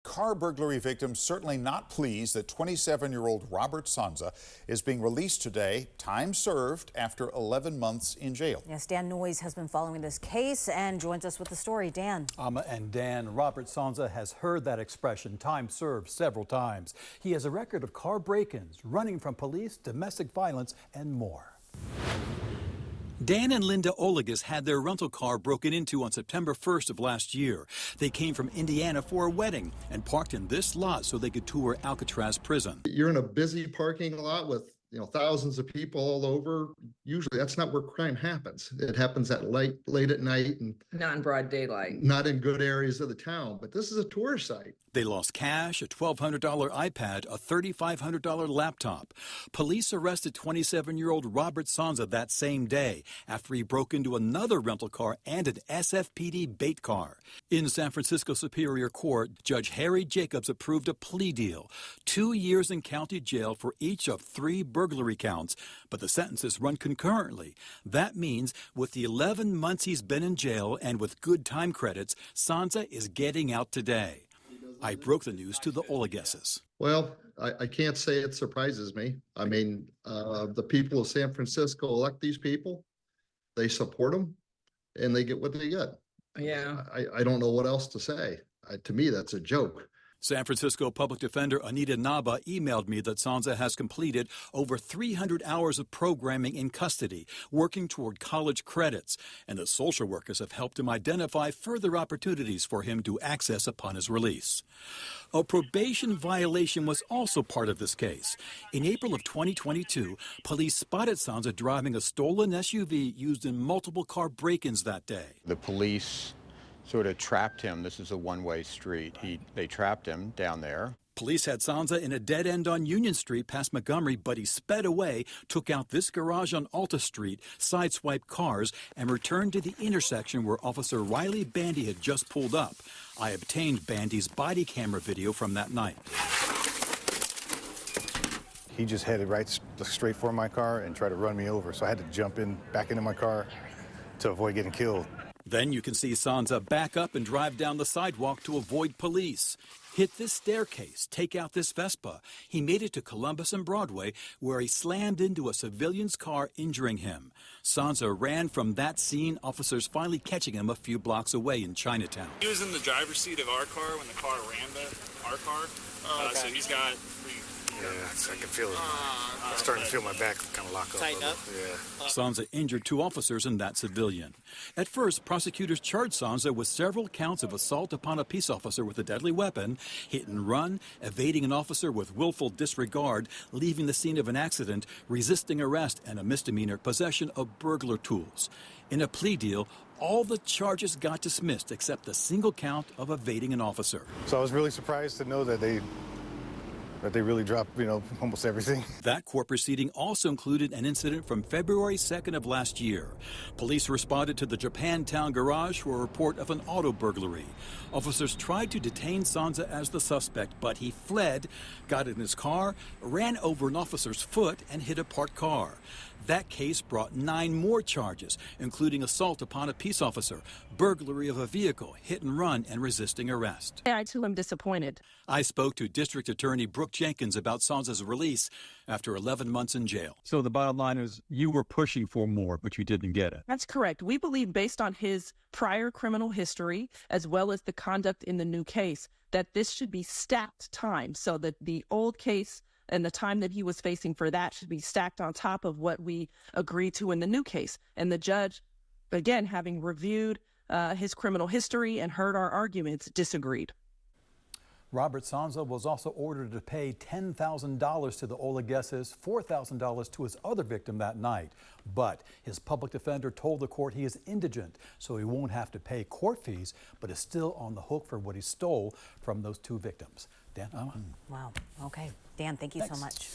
Car burglary victims certainly not pleased that 27-year-old Robert Sanza is being released today, time served after 11 months in jail. Yes, Dan Noyes has been following this case and joins us with the story. Dan. And Dan, Robert Sanza has heard that expression, time served, several times. He has a record of car break-ins, running from police, domestic violence, and more. Dan and Linda Olegas had their rental car broken into on September 1st of last year. They came from Indiana for a wedding and parked in this lot so they could tour Alcatraz prison. You're in a busy parking lot with thousands of people all over. Usually that's not where crime happens. It happens at late at night and not in broad daylight. Not in good areas of the town, but this is a tourist site. They lost cash, a $1,200 iPad, a $3,500 laptop. Police arrested 27-year-old Robert Sanza that same day after he broke into another rental car and an SFPD bait car. In San Francisco Superior Court, Judge Harry Jacobs approved a plea deal, 2 years in county jail for each of 3 burglary counts, but the sentences run concurrently. That means with the 11 months he's been in jail and with good time credits, Sanza is getting out today. I broke the news to the Olegases. Well, I can't say it surprises me. I mean, the people of San Francisco elect these people. They support them, and they get what they get. Yeah. I don't know what else to say. To me, that's a joke. San Francisco Public Defender Anita Naba emailed me that Sanza has completed over 300 hours of programming in custody, working toward college credits, and that social workers have helped him identify further opportunities for him to access upon his release. A probation violation was also part of this case. In April of 2022, police spotted Sanza driving a stolen SUV used in multiple car break-ins that day. The police sort of trapped him. This is a one-way street. They trapped him down there. Police had Sanza in a dead end on Union Street past Montgomery, but he sped away, took out this garage on Alta Street, sideswiped cars, and returned to the intersection where Officer Riley Bandy had just pulled up. I obtained Bandy's body camera video from that night. He just headed right straight for my car and tried to run me over, so I had to jump back into my car to avoid getting killed. Then you can see Sanza back up and drive down the sidewalk to avoid police. Hit this staircase, take out this Vespa. He made it to Columbus and Broadway, where he slammed into a cilian's car, injuring him. Sanza ran from that scene, officers finally catching him a few blocks away in Chinatown. He was in the driver's seat of our car when the car rammed our car. Okay. So he's got... Yeah, I can feel it. I'm starting to feel my back kind of lock up. Tighten up? Yeah. Sanza injured 2 officers and that civilian. At first, prosecutors charged Sanza with several counts of assault upon a peace officer with a deadly weapon, hit and run, evading an officer with willful disregard, leaving the scene of an accident, resisting arrest, and a misdemeanor possession of burglar tools. In a plea deal, all the charges got dismissed except the single count of evading an officer. So I was really surprised to know that they really dropped, almost everything. That court proceeding also included an incident from February 2nd of last year. Police responded to the Japantown garage for a report of an auto burglary. Officers tried to detain Sanza as the suspect, but he fled, got in his car, ran over an officer's foot, and hit a parked car. That case brought 9 more charges, including assault upon a peace officer, burglary of a vehicle, hit and run, and resisting arrest. I, too, am disappointed. I spoke to District Attorney Brooke Jenkins about Sanza's release after 11 months in jail. So the bottom line is you were pushing for more, but you didn't get it. That's correct. We believe, based on his prior criminal history, as well as the conduct in the new case, that this should be stacked time so that the old case and the time that he was facing for that should be stacked on top of what we agreed to in the new case. And the judge, again, having reviewed his criminal history and heard our arguments, disagreed. Robert Sanza was also ordered to pay $10,000 to the Olegases, $4,000 to his other victim that night. But his public defender told the court he is indigent, so he won't have to pay court fees, but is still on the hook for what he stole from those 2 victims. Dan? Wow. Okay. Dan, thank you so much.